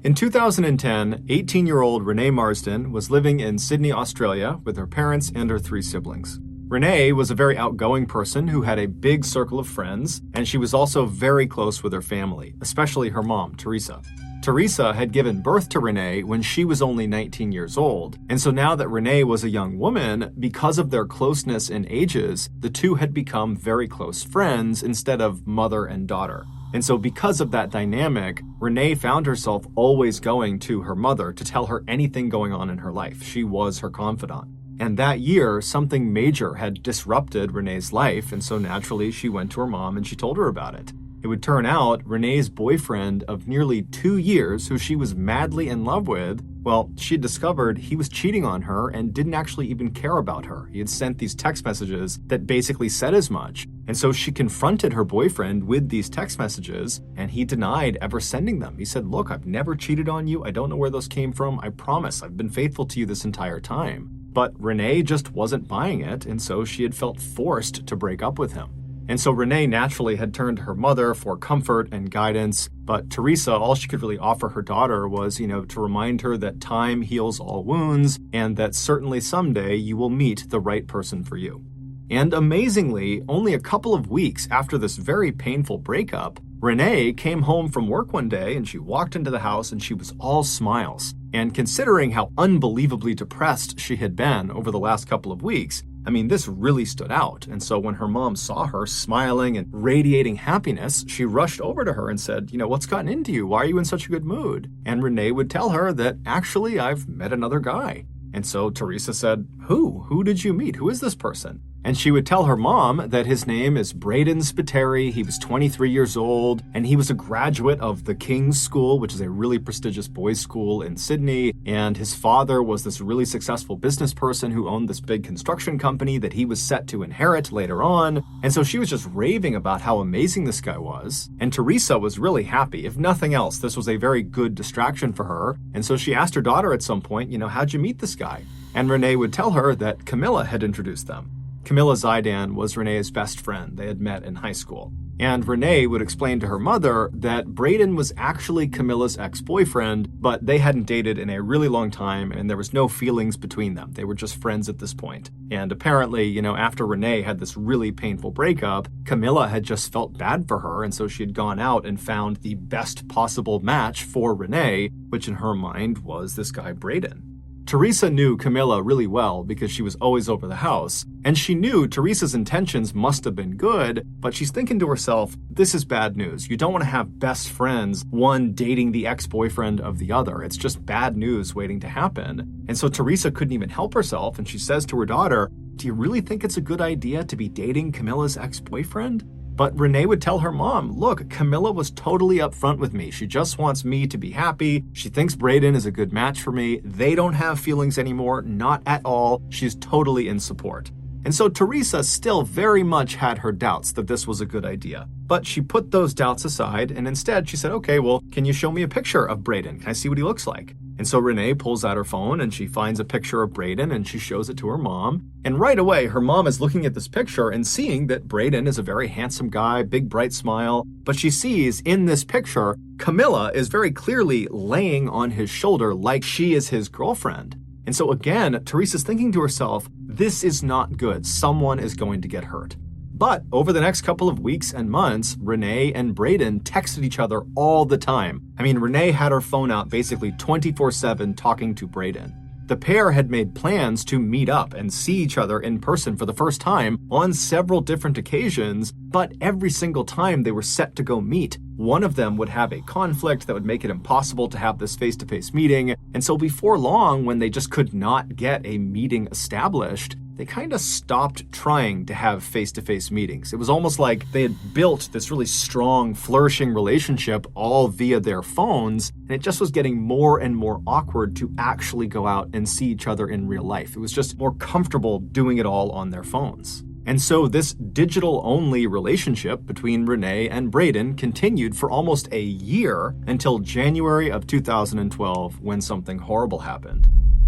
In 2010, 18-year-old Renee Marsden was living in Sydney, Australia with her parents and her 3 siblings. Renee was a very outgoing person who had a big circle of friends, and she was also very close with her family, especially her mom, Teresa. Teresa had given birth to Renee when she was only 19 years old, and so now that Renee was a young woman, because of their closeness in ages, the two had become very close friends instead of mother and daughter. And so because of that dynamic, Renee found herself always going to her mother to tell her anything going on in her life. She was her confidant. And that year, something major had disrupted Renee's life, and so naturally she went to her mom and she told her about it. It would turn out Renee's boyfriend of nearly 2 years, who she was madly in love with, well, she had discovered he was cheating on her and didn't actually even care about her. He had sent these text messages that basically said as much. And so she confronted her boyfriend with these text messages, and he denied ever sending them. He said, "Look, I've never cheated on you. I don't know where those came from. I promise I've been faithful to you this entire time." But Renee just wasn't buying it, and so she had felt forced to break up with him. And so Renee naturally had turned to her mother for comfort and guidance, but Teresa, all she could really offer her daughter was, to remind her that time heals all wounds, and that certainly someday you will meet the right person for you. And amazingly, only a couple of weeks after this very painful breakup, Renee came home from work one day and she walked into the house and she was all smiles. And considering how unbelievably depressed she had been over the last couple of weeks, this really stood out. And so when her mom saw her smiling and radiating happiness, she rushed over to her and said, "What's gotten into you? Why are you in such a good mood?" And Renee would tell her that, "Actually, I've met another guy." And so Teresa said, "Who? Who did you meet? Who is this person?" And she would tell her mom that his name is Braden Spiteri. He was 23 years old, and he was a graduate of the King's School, which is a really prestigious boys' school in Sydney. And his father was this really successful business person who owned this big construction company that he was set to inherit later on. And so she was just raving about how amazing this guy was. And Teresa was really happy. If nothing else, this was a very good distraction for her. And so she asked her daughter at some point, "How'd you meet this guy?" And Renee would tell her that Camilla had introduced them. Camilla Zaidan was Renee's best friend. They had met in high school. And Renee would explain to her mother that Braden was actually Camilla's ex-boyfriend, but they hadn't dated in a really long time and there was no feelings between them. They were just friends at this point. And apparently, after Renee had this really painful breakup, Camilla had just felt bad for her, and so she had gone out and found the best possible match for Renee, which in her mind was this guy Braden. Teresa knew Camilla really well because she was always over the house, and she knew Teresa's intentions must have been good, but she's thinking to herself, this is bad news. You don't want to have best friends, one dating the ex-boyfriend of the other. It's just bad news waiting to happen. And so Teresa couldn't even help herself, and she says to her daughter, "Do you really think it's a good idea to be dating Camilla's ex-boyfriend?" But Renee would tell her mom, "Look, Camilla was totally upfront with me. She just wants me to be happy. She thinks Braden is a good match for me. They don't have feelings anymore, not at all. She's totally in support." And so Teresa still very much had her doubts that this was a good idea. But she put those doubts aside, and instead she said, "Okay, well, can you show me a picture of Braden? Can I see what he looks like?" And so Renee pulls out her phone and she finds a picture of Braden and she shows it to her mom. And right away, her mom is looking at this picture and seeing that Braden is a very handsome guy, big bright smile. But she sees in this picture, Camilla is very clearly laying on his shoulder like she is his girlfriend. And so again, Teresa's thinking to herself, this is not good. Someone is going to get hurt. But over the next couple of weeks and months, Renee and Braden texted each other all the time. Renee had her phone out basically 24/7 talking to Braden. The pair had made plans to meet up and see each other in person for the first time on several different occasions, but every single time they were set to go meet, one of them would have a conflict that would make it impossible to have this face-to-face meeting. And so before long, when they just could not get a meeting established, they kind of stopped trying to have face-to-face meetings. It was almost like they had built this really strong, flourishing relationship all via their phones, and it just was getting more and more awkward to actually go out and see each other in real life. It was just more comfortable doing it all on their phones. And so this digital-only relationship between Renee and Braden continued for almost a year until January of 2012 when something horrible happened.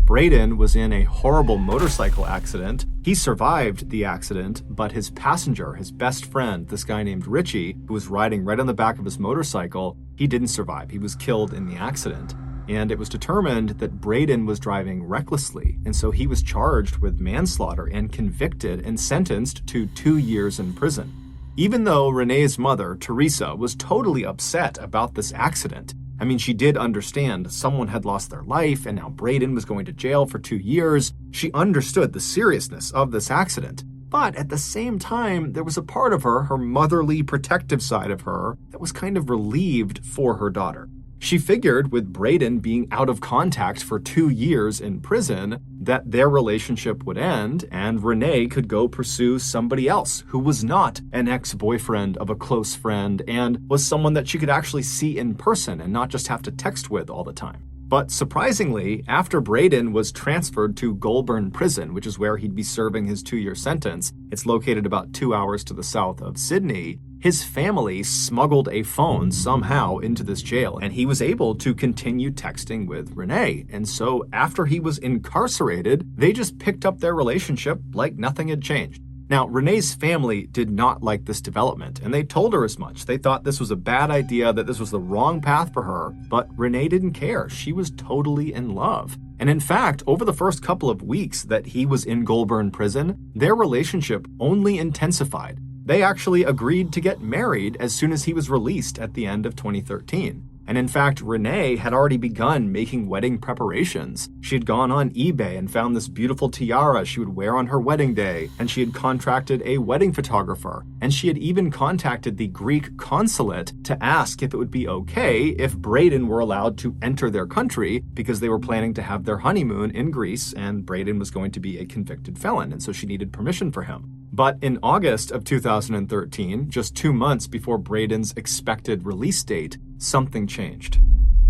Braden was in a horrible motorcycle accident. He survived the accident, but his passenger, his best friend, this guy named Richie, who was riding right on the back of his motorcycle, he didn't survive. He was killed in the accident. And it was determined that Braden was driving recklessly, and so he was charged with manslaughter and convicted and sentenced to 2 years in prison. Even though Renee's mother, Teresa, was totally upset about this accident, I mean, she did understand someone had lost their life and now Braden was going to jail for 2 years. She understood the seriousness of this accident. But at the same time, there was a part of her, her motherly, protective side of her, that was kind of relieved for her daughter. She figured with Braden being out of contact for 2 years in prison, that their relationship would end and Renee could go pursue somebody else who was not an ex-boyfriend of a close friend and was someone that she could actually see in person and not just have to text with all the time. But surprisingly, after Braden was transferred to Goulburn Prison, which is where he'd be serving his 2-year sentence, it's located about 2 hours to the south of Sydney, his family smuggled a phone somehow into this jail, and he was able to continue texting with Renee. And so after he was incarcerated, they just picked up their relationship like nothing had changed. Now, Renee's family did not like this development, and they told her as much. They thought this was a bad idea, that this was the wrong path for her, but Renee didn't care. She was totally in love. And in fact, over the first couple of weeks that he was in Goulburn Prison, their relationship only intensified. They actually agreed to get married as soon as he was released at the end of 2013. And in fact, Renee had already begun making wedding preparations. She had gone on eBay and found this beautiful tiara she would wear on her wedding day, and she had contracted a wedding photographer. And she had even contacted the Greek consulate to ask if it would be okay if Braden were allowed to enter their country because they were planning to have their honeymoon in Greece, and Braden was going to be a convicted felon, and so she needed permission for him. But in August of 2013, just 2 months before Braden's expected release date, something changed.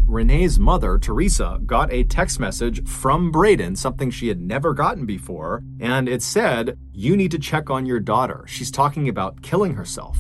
Renee's mother, Teresa, got a text message from Braden, something she had never gotten before, and it said, "You need to check on your daughter. She's talking about killing herself."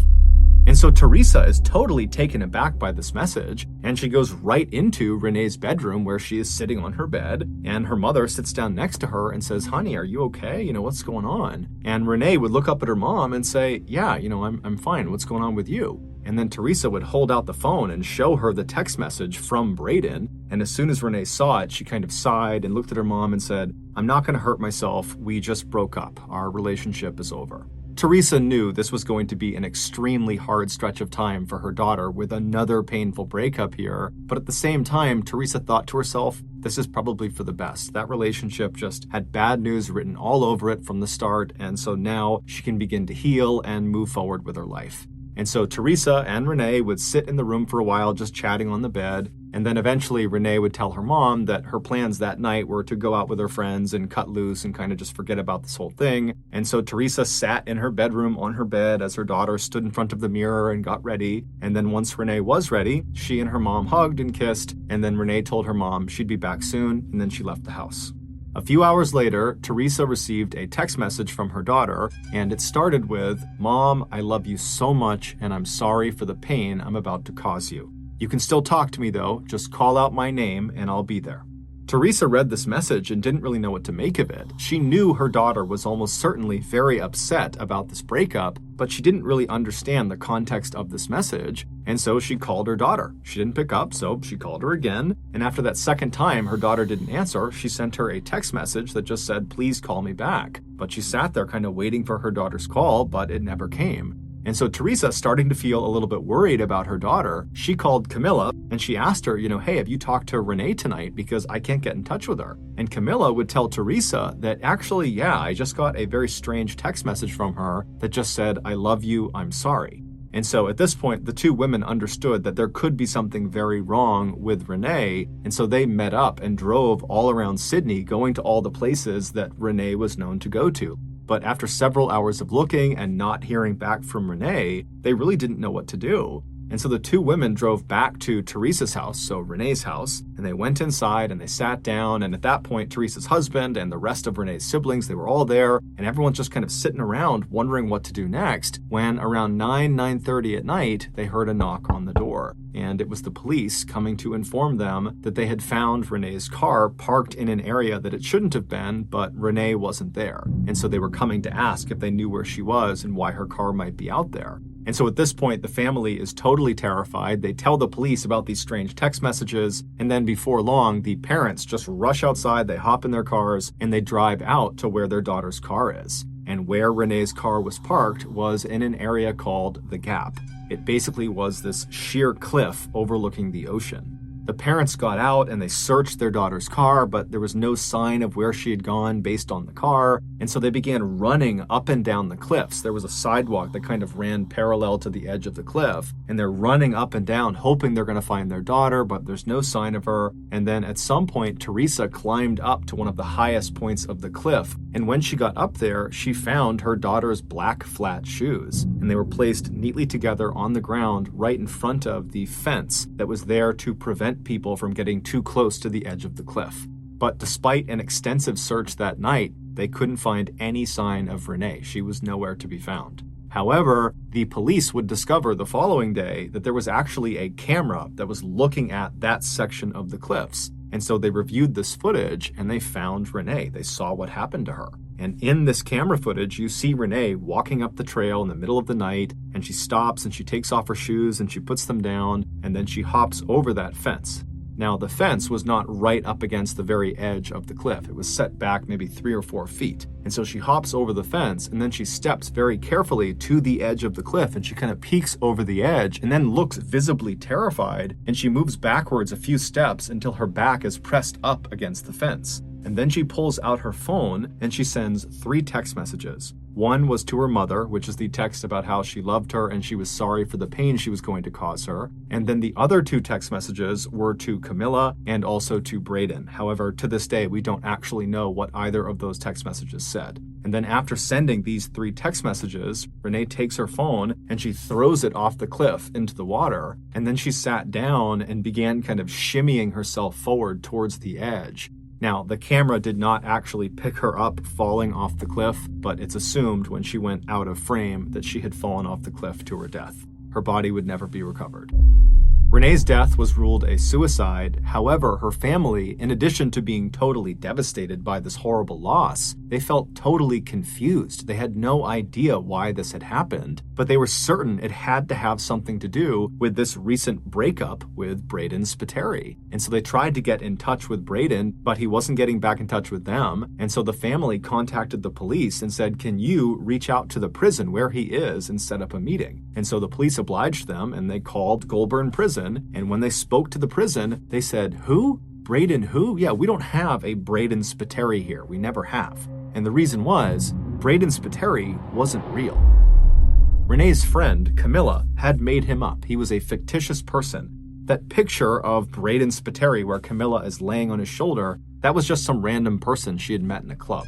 And so Teresa is totally taken aback by this message, and she goes right into Renee's bedroom where she is sitting on her bed, and her mother sits down next to her and says, "Honey, are you okay? What's going on?" And Renee would look up at her mom and say, "Yeah, I'm fine. What's going on with you?" And then Teresa would hold out the phone and show her the text message from Braden. And as soon as Renee saw it, she kind of sighed and looked at her mom and said, "I'm not going to hurt myself. We just broke up. Our relationship is over." Teresa knew this was going to be an extremely hard stretch of time for her daughter with another painful breakup here, but at the same time, Teresa thought to herself, this is probably for the best. That relationship just had bad news written all over it from the start, and so now she can begin to heal and move forward with her life. And so Teresa and Renee would sit in the room for a while just chatting on the bed, and then eventually Renee would tell her mom that her plans that night were to go out with her friends and cut loose and kind of just forget about this whole thing. And so Teresa sat in her bedroom on her bed as her daughter stood in front of the mirror and got ready. And then once Renee was ready, she and her mom hugged and kissed, and then Renee told her mom she'd be back soon, and then she left the house. A few hours later, Teresa received a text message from her daughter, and it started with, "Mom, I love you so much, and I'm sorry for the pain I'm about to cause you. You can still talk to me though, just call out my name and I'll be there." Teresa read this message and didn't really know what to make of it. She knew her daughter was almost certainly very upset about this breakup, but she didn't really understand the context of this message, and so she called her daughter. She didn't pick up, so she called her again, and after that second time her daughter didn't answer, she sent her a text message that just said, "Please call me back." But she sat there kind of waiting for her daughter's call, but it never came. And so Teresa, starting to feel a little bit worried about her daughter, she called Camilla and she asked her, "Hey, have you talked to Renee tonight? Because I can't get in touch with her." And Camilla would tell Teresa that actually, yeah, I just got a very strange text message from her that just said, "I love you, I'm sorry." And so at this point, the two women understood that there could be something very wrong with Renee, and so they met up and drove all around Sydney, going to all the places that Renee was known to go to. But after several hours of looking and not hearing back from Renee, they really didn't know what to do. And so the two women drove back to Teresa's house, so Renee's house, and they went inside and they sat down. And at that point, Teresa's husband and the rest of Renee's siblings, they were all there, and everyone's just kind of sitting around wondering what to do next, when around 9:30 at night, they heard a knock on the door. And it was the police coming to inform them that they had found Renee's car parked in an area that it shouldn't have been, but Renee wasn't there. And so they were coming to ask if they knew where she was and why her car might be out there. And so at this point, the family is totally terrified. They tell the police about these strange text messages, and then before long, the parents just rush outside, they hop in their cars, and they drive out to where their daughter's car is. And where Renee's car was parked was in an area called the Gap. It basically was this sheer cliff overlooking the ocean. The parents got out and they searched their daughter's car, but there was no sign of where she had gone based on the car. And so they began running up and down the cliffs. There was a sidewalk that kind of ran parallel to the edge of the cliff. And they're running up and down, hoping they're going to find their daughter, but there's no sign of her. And then at some point, Teresa climbed up to one of the highest points of the cliff. And when she got up there, she found her daughter's black flat shoes. And they were placed neatly together on the ground right in front of the fence that was there to prevent people from getting too close to the edge of the cliff. But despite an extensive search that night, they couldn't find any sign of Renee. She was nowhere to be found. However, the police would discover the following day that there was actually a camera that was looking at that section of the cliffs. And so they reviewed this footage and they found Renee. They saw what happened to her. And in this camera footage, you see Renee walking up the trail in the middle of the night, and she stops and she takes off her shoes and she puts them down, and then she hops over that fence. Now, the fence was not right up against the very edge of the cliff. It was set back maybe 3 or 4 feet. And so she hops over the fence, and then she steps very carefully to the edge of the cliff, and she kind of peeks over the edge and then looks visibly terrified, and she moves backwards a few steps until her back is pressed up against the fence. And then she pulls out her phone and she sends 3 text messages. One was to her mother, which is the text about how she loved her and she was sorry for the pain she was going to cause her. And then the other 2 text messages were to Camilla and also to Braden. However, to this day, we don't actually know what either of those text messages said. And then after sending these 3 text messages, Renee takes her phone and she throws it off the cliff into the water. And then she sat down and began kind of shimmying herself forward towards the edge. Now, the camera did not actually pick her up falling off the cliff, but it's assumed when she went out of frame that she had fallen off the cliff to her death. Her body would never be recovered. Renee's death was ruled a suicide. However, her family, in addition to being totally devastated by this horrible loss, they felt totally confused. They had no idea why this had happened, but they were certain it had to have something to do with this recent breakup with Braden Spiteri. And so they tried to get in touch with Braden, but he wasn't getting back in touch with them. And so the family contacted the police and said, "Can you reach out to the prison where he is and set up a meeting?" And so the police obliged them and they called Goulburn Prison. And when they spoke to the prison, they said, "Who? Braden who? Yeah, we don't have a Braden Spiteri here. We never have." And the reason was, Braden Spiteri wasn't real. Renee's friend, Camilla, had made him up. He was a fictitious person. That picture of Braden Spiteri where Camilla is laying on his shoulder, that was just some random person she had met in a club.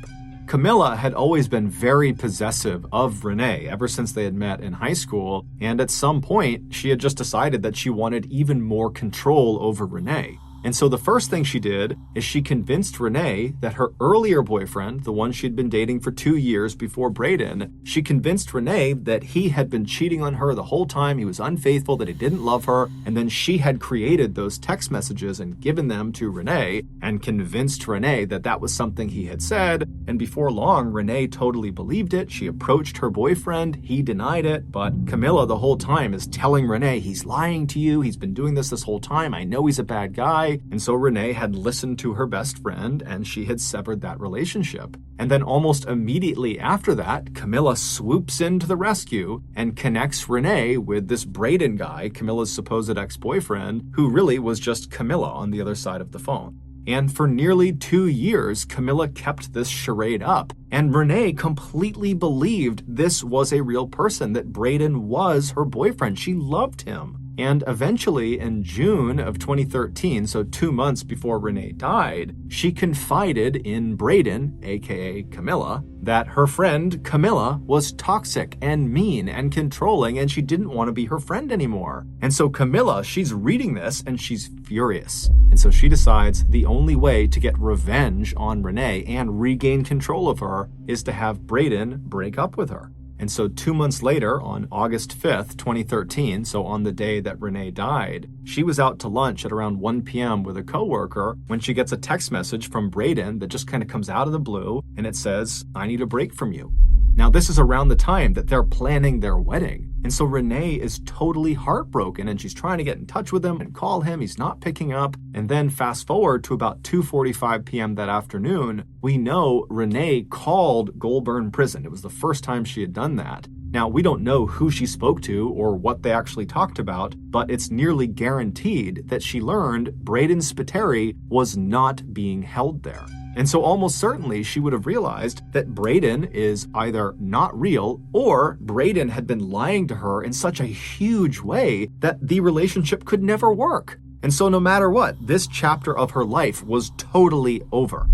Camilla had always been very possessive of Renee ever since they had met in high school, and at some point, she had just decided that she wanted even more control over Renee. And so the first thing she did is she convinced Renee that her earlier boyfriend, the one she'd been dating for 2 years before Braden, she convinced Renee that he had been cheating on her the whole time, he was unfaithful, that he didn't love her, and then she had created those text messages and given them to Renee and convinced Renee that that was something he had said, and before long, Renee totally believed it. She approached her boyfriend, he denied it, but Camilla the whole time is telling Renee, "He's lying to you, he's been doing this whole time, I know he's a bad guy." And so Renee had listened to her best friend and she had severed that relationship. And then almost immediately after that, Camilla swoops in to the rescue and connects Renee with this Braden guy, Camilla's supposed ex-boyfriend, who really was just Camilla on the other side of the phone. And for nearly 2 years, Camilla kept this charade up. And Renee completely believed this was a real person, that Braden was her boyfriend. She loved him. And eventually, in June of 2013, so 2 months before Renee died, she confided in Braden, aka Camilla, that her friend Camilla was toxic and mean and controlling, and she didn't want to be her friend anymore. And so Camilla, she's reading this and she's furious. And so she decides the only way to get revenge on Renee and regain control of her is to have Braden break up with her. And so 2 months later, on August 5th, 2013, so on the day that Renee died, she was out to lunch at around 1 p.m. with a coworker when she gets a text message from Braden that just kind of comes out of the blue, and it says, "I need a break from you." Now, this is around the time that they're planning their wedding. And so Renee is totally heartbroken, and she's trying to get in touch with him and call him. He's not picking up. And then fast forward to about 2:45 p.m. that afternoon, we know Renee called Goulburn Prison. It was the first time she had done that. Now, we don't know who she spoke to or what they actually talked about, but it's nearly guaranteed that she learned Braden Spiteri was not being held there. And so almost certainly she would have realized that Braden is either not real or Braden had been lying to her in such a huge way that the relationship could never work. And so no matter what, this chapter of her life was totally over.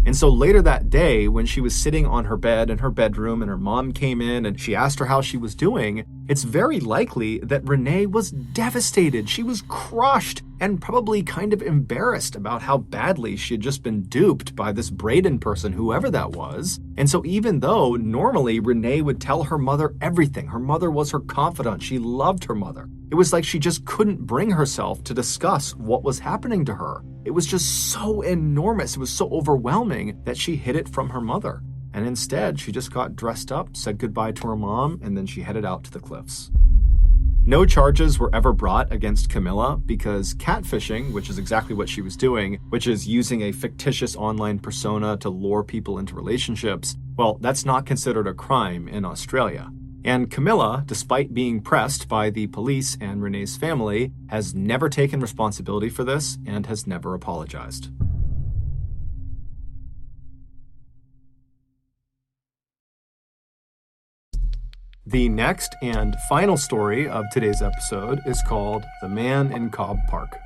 And so later that day, when she was sitting on her bed in her bedroom and her mom came in and she asked her how she was doing, it's very likely that Renee was devastated. She was crushed and probably kind of embarrassed about how badly she had just been duped by this Braden person, whoever that was. And so even though normally Renee would tell her mother everything, her mother was her confidant, she loved her mother, it was like she just couldn't bring herself to discuss what was happening to her. It was just so enormous, it was so overwhelming that she hid it from her mother. And instead, she just got dressed up, said goodbye to her mom, and then she headed out to the cliffs. No charges were ever brought against Camilla because catfishing, which is exactly what she was doing, which is using a fictitious online persona to lure people into relationships, well, that's not considered a crime in Australia. And Camilla, despite being pressed by the police and Renee's family, has never taken responsibility for this and has never apologized. The next and final story of today's episode is called The Man in Cobb Park.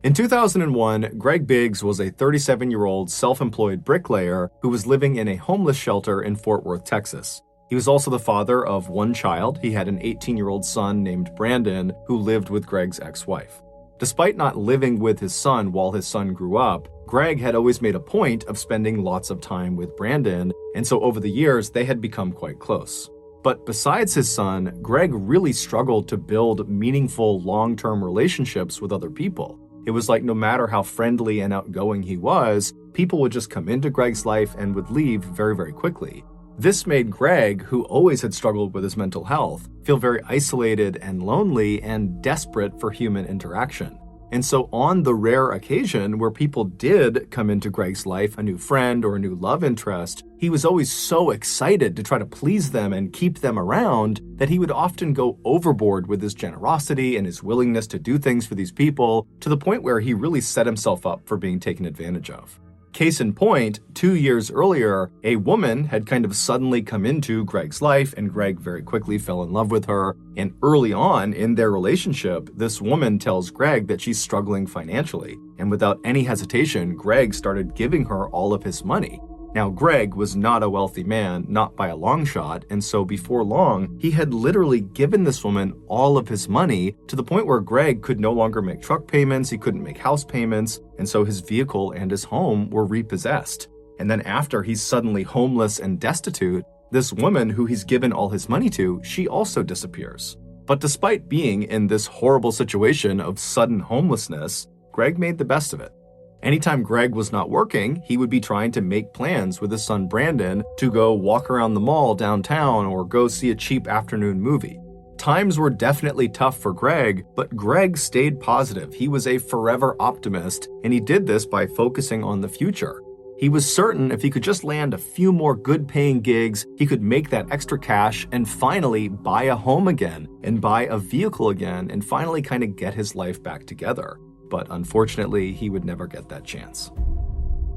In 2001, Greg Biggs was a 37-year-old self-employed bricklayer who was living in a homeless shelter in Fort Worth, Texas. He was also the father of one child. He had an 18-year-old son named Brandon who lived with Greg's ex-wife. Despite not living with his son while his son grew up, Greg had always made a point of spending lots of time with Brandon, and so over the years, they had become quite close. But besides his son, Greg really struggled to build meaningful long-term relationships with other people. It was like no matter how friendly and outgoing he was, people would just come into Greg's life and would leave very, very quickly. This made Greg, who always had struggled with his mental health, feel very isolated and lonely and desperate for human interaction. And so on the rare occasion where people did come into Greg's life, a new friend or a new love interest, he was always so excited to try to please them and keep them around that he would often go overboard with his generosity and his willingness to do things for these people to the point where he really set himself up for being taken advantage of. Case in point, 2 years earlier, a woman had kind of suddenly come into Greg's life, and Greg very quickly fell in love with her. And early on in their relationship, this woman tells Greg that she's struggling financially. And without any hesitation, Greg started giving her all of his money. Now, Greg was not a wealthy man, not by a long shot, and so before long, he had literally given this woman all of his money to the point where Greg could no longer make truck payments, he couldn't make house payments, and so his vehicle and his home were repossessed. And then after he's suddenly homeless and destitute, this woman who he's given all his money to, she also disappears. But despite being in this horrible situation of sudden homelessness, Greg made the best of it. Anytime Greg was not working, he would be trying to make plans with his son Brandon to go walk around the mall downtown or go see a cheap afternoon movie. Times were definitely tough for Greg, but Greg stayed positive. He was a forever optimist, and he did this by focusing on the future. He was certain if he could just land a few more good-paying gigs, he could make that extra cash and finally buy a home again and buy a vehicle again and finally kind of get his life back together. But unfortunately, he would never get that chance.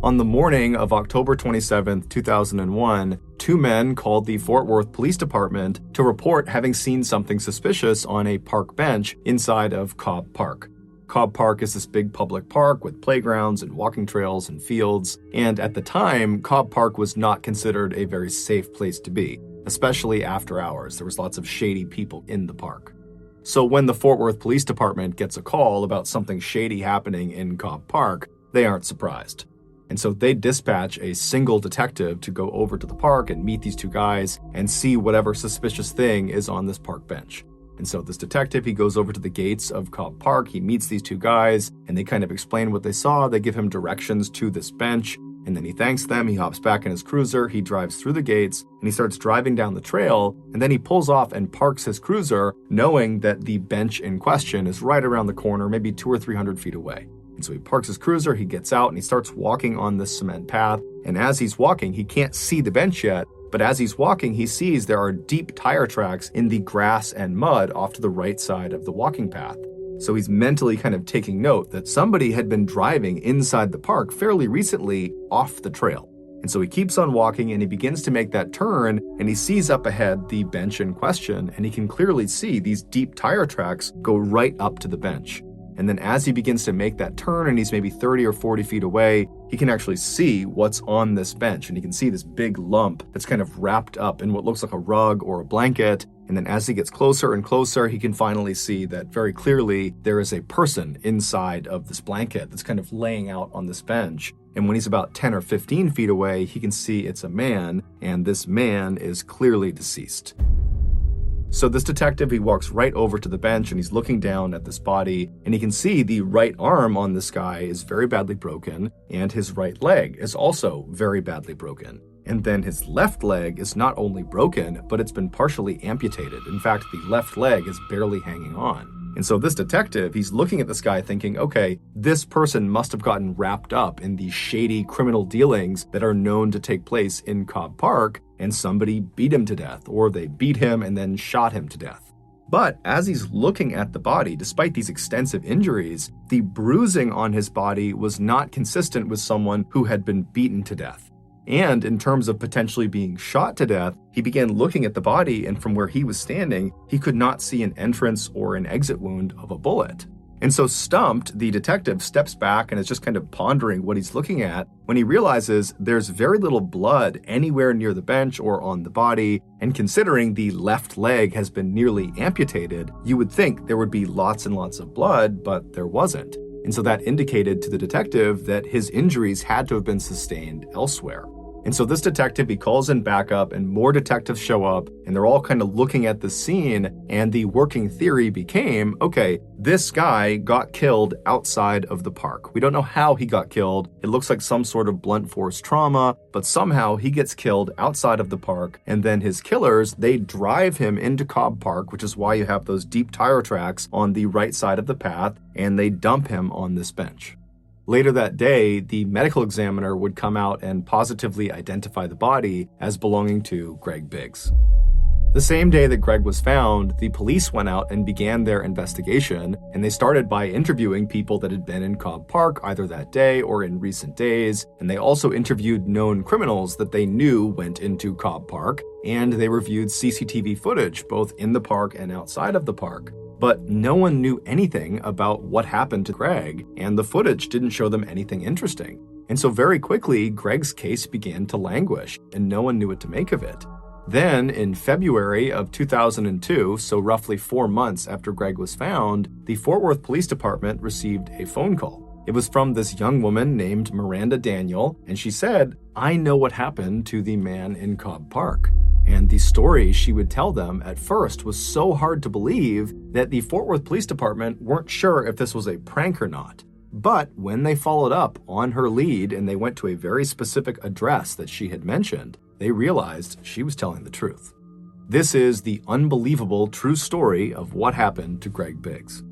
On the morning of October 27, 2001, two men called the Fort Worth Police Department to report having seen something suspicious on a park bench inside of Cobb Park. Cobb Park is this big public park with playgrounds and walking trails and fields, and at the time, Cobb Park was not considered a very safe place to be, especially after hours. There was lots of shady people in the park. So when the Fort Worth Police Department gets a call about something shady happening in Cobb Park, they aren't surprised. And so they dispatch a single detective to go over to the park and meet these two guys and see whatever suspicious thing is on this park bench. And so this detective, he goes over to the gates of Cobb Park, he meets these two guys, and they kind of explain what they saw. They give him directions to this bench, and then he thanks them. He hops back in his cruiser, he drives through the gates, and he starts driving down the trail, and then he pulls off and parks his cruiser, knowing that the bench in question is right around the corner, maybe 200 or 300 feet away. And so he parks his cruiser, he gets out, and he starts walking on this cement path. And as he's walking, he can't see the bench yet, but as he's walking, he sees there are deep tire tracks in the grass and mud off to the right side of the walking path. So he's mentally kind of taking note that somebody had been driving inside the park fairly recently off the trail. And so he keeps on walking and he begins to make that turn, and he sees up ahead the bench in question, and he can clearly see these deep tire tracks go right up to the bench. And then as he begins to make that turn and he's maybe 30 or 40 feet away, he can actually see what's on this bench. And he can see this big lump that's kind of wrapped up in what looks like a rug or a blanket. And then as he gets closer and closer, he can finally see that very clearly there is a person inside of this blanket that's kind of laying out on this bench. And when he's about 10 or 15 feet away, he can see it's a man, and this man is clearly deceased. So this detective, he walks right over to the bench and he's looking down at this body, and he can see the right arm on this guy is very badly broken, and his right leg is also very badly broken. And then his left leg is not only broken, but it's been partially amputated. In fact, the left leg is barely hanging on. And so this detective, he's looking at this guy thinking, okay, this person must have gotten wrapped up in these shady criminal dealings that are known to take place in Cobb Park, and somebody beat him to death, or they beat him and then shot him to death. But as he's looking at the body, despite these extensive injuries, the bruising on his body was not consistent with someone who had been beaten to death. And in terms of potentially being shot to death, he began looking at the body, and from where he was standing, he could not see an entrance or an exit wound of a bullet. And so stumped, the detective steps back and is just kind of pondering what he's looking at when he realizes there's very little blood anywhere near the bench or on the body, and considering the left leg has been nearly amputated, you would think there would be lots and lots of blood, but there wasn't. And so that indicated to the detective that his injuries had to have been sustained elsewhere. And so this detective, he calls in backup, and more detectives show up, and they're all kind of looking at the scene, and the working theory became, okay, this guy got killed outside of the park. We don't know how he got killed. It looks like some sort of blunt force trauma, but somehow he gets killed outside of the park, and then his killers, they drive him into Cobb Park, which is why you have those deep tire tracks on the right side of the path, and they dump him on this bench. Later that day, the medical examiner would come out and positively identify the body as belonging to Greg Biggs. The same day that Greg was found, the police went out and began their investigation, and they started by interviewing people that had been in Cobb Park either that day or in recent days, and they also interviewed known criminals that they knew went into Cobb Park, and they reviewed CCTV footage both in the park and outside of the park. But no one knew anything about what happened to Greg, and the footage didn't show them anything interesting. And so very quickly, Greg's case began to languish, and no one knew what to make of it. Then, in February of 2002, so roughly 4 months after Greg was found, the Fort Worth Police Department received a phone call. It was from this young woman named Miranda Daniel, and she said, "I know what happened to the man in Cobb Park." And the story she would tell them at first was so hard to believe that the Fort Worth Police Department weren't sure if this was a prank or not. But when they followed up on her lead and they went to a very specific address that she had mentioned, they realized she was telling the truth. This is the unbelievable true story of what happened to Greg Biggs.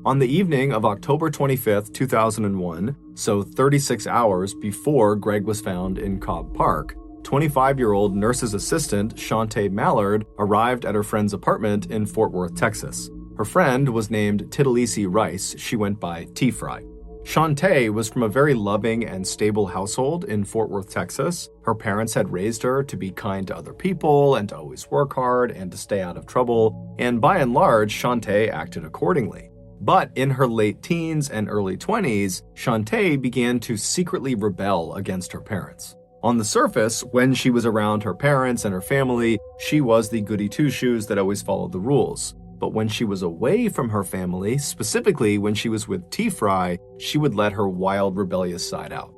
On the evening of October 25th, 2001, so 36 hours before Greg was found in Cobb Park, 25-year-old nurse's assistant Shantae Mallard arrived at her friend's apartment in Fort Worth, Texas. Her friend was named Tittalisi Rice. She went by T-Fry. Shantae was from a very loving and stable household in Fort Worth, Texas. Her parents had raised her to be kind to other people and to always work hard and to stay out of trouble, and by and large, Shantae acted accordingly. But in her late teens and early 20s, Shantae began to secretly rebel against her parents. On the surface, when she was around her parents and her family, she was the goody two-shoes that always followed the rules. But when she was away from her family, specifically when she was with T-Fry, she would let her wild, rebellious side out.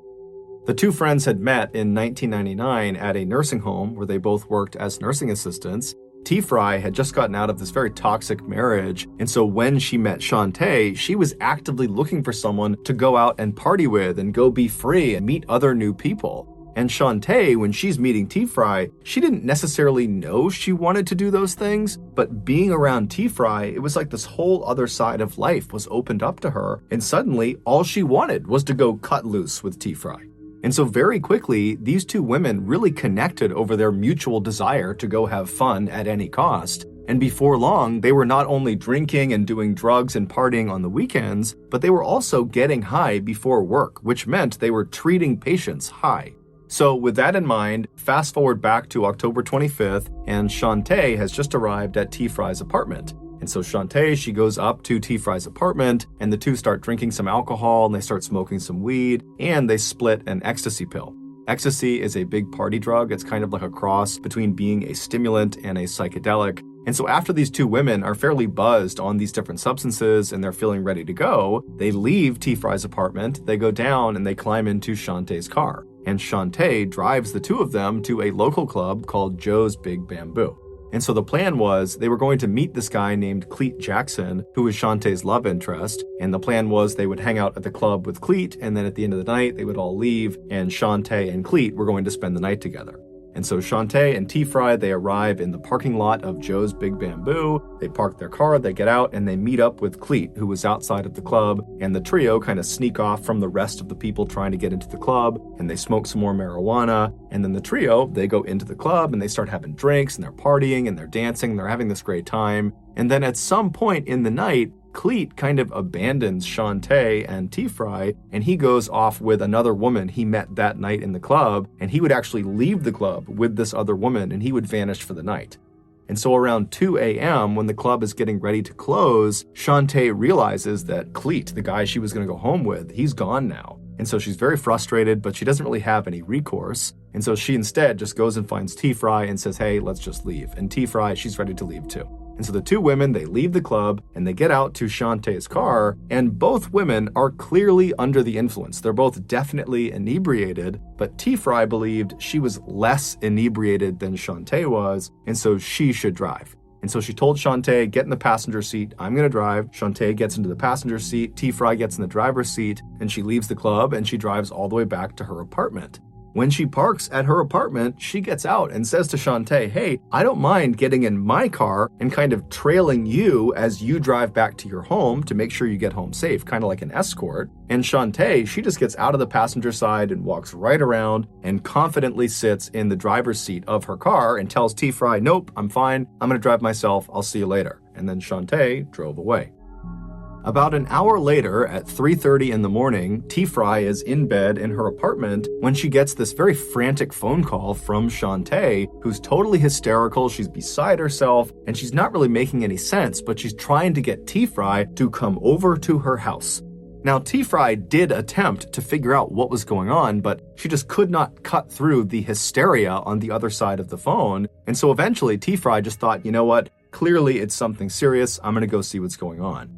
The two friends had met in 1999 at a nursing home where they both worked as nursing assistants. T-Fry had just gotten out of this very toxic marriage, and so when she met Shantae, she was actively looking for someone to go out and party with and go be free and meet other new people. And Shantae, when she's meeting T-Fry, she didn't necessarily know she wanted to do those things, but being around T-Fry, it was like this whole other side of life was opened up to her, and suddenly all she wanted was to go cut loose with T-Fry. And so very quickly, these two women really connected over their mutual desire to go have fun at any cost. And before long, they were not only drinking and doing drugs and partying on the weekends, but they were also getting high before work, which meant they were treating patients high. So with that in mind, fast forward back to October 25th, and Shantae has just arrived at T-Fry's apartment. And so Shantae, she goes up to T-Fry's apartment, and the two start drinking some alcohol, and they start smoking some weed, and they split an ecstasy pill. Ecstasy is a big party drug. It's kind of like a cross between being a stimulant and a psychedelic. And so after these two women are fairly buzzed on these different substances and they're feeling ready to go, they leave T-Fry's apartment, they go down and they climb into Shantae's car. And Shantae drives the two of them to a local club called Joe's Big Bamboo. And so the plan was they were going to meet this guy named Cleet Jackson, who was Shantae's love interest. And the plan was they would hang out at the club with Cleet, and then at the end of the night, they would all leave, and Shantae and Cleet were going to spend the night together. And so Shantae and T-Fry, they arrive in the parking lot of Joe's Big Bamboo. They park their car, they get out, and they meet up with Cleet, who was outside of the club. And the trio kind of sneak off from the rest of the people trying to get into the club, and they smoke some more marijuana. And then the trio, they go into the club and they start having drinks, and they're partying and they're dancing, and they're having this great time. And then at some point in the night, Cleet kind of abandons Shantae and T-Fry, and he goes off with another woman he met that night in the club, and he would actually leave the club with this other woman, and he would vanish for the night. And so around 2 a.m., when the club is getting ready to close, Shantae realizes that Cleet, the guy she was going to go home with, he's gone now. And so she's very frustrated, but she doesn't really have any recourse. And so she instead just goes and finds T-Fry and says, hey, let's just leave. And T-Fry, she's ready to leave too. And so the two women, they leave the club and they get out to Shantae's car, and both women are clearly under the influence. They're both definitely inebriated, but T-Fry believed she was less inebriated than Shantae was, and so she should drive. And so she told Shantae, get in the passenger seat, I'm gonna drive. Shantae gets into the passenger seat, T-Fry gets in the driver's seat, and she leaves the club and she drives all the way back to her apartment. When she parks at her apartment, she gets out and says to Shantae, hey, I don't mind getting in my car and kind of trailing you as you drive back to your home to make sure you get home safe, kind of like an escort. And Shantae, she just gets out of the passenger side and walks right around and confidently sits in the driver's seat of her car and tells T-Fry, nope, I'm fine, I'm gonna drive myself, I'll see you later. And then Shantae drove away. About an hour later, at 3:30 in the morning, T-Fry is in bed in her apartment when she gets this very frantic phone call from Shantae, who's totally hysterical, she's beside herself, and she's not really making any sense, but she's trying to get T-Fry to come over to her house. Now, T-Fry did attempt to figure out what was going on, but she just could not cut through the hysteria on the other side of the phone, and so eventually T-Fry just thought, you know what, clearly it's something serious, I'm gonna go see what's going on.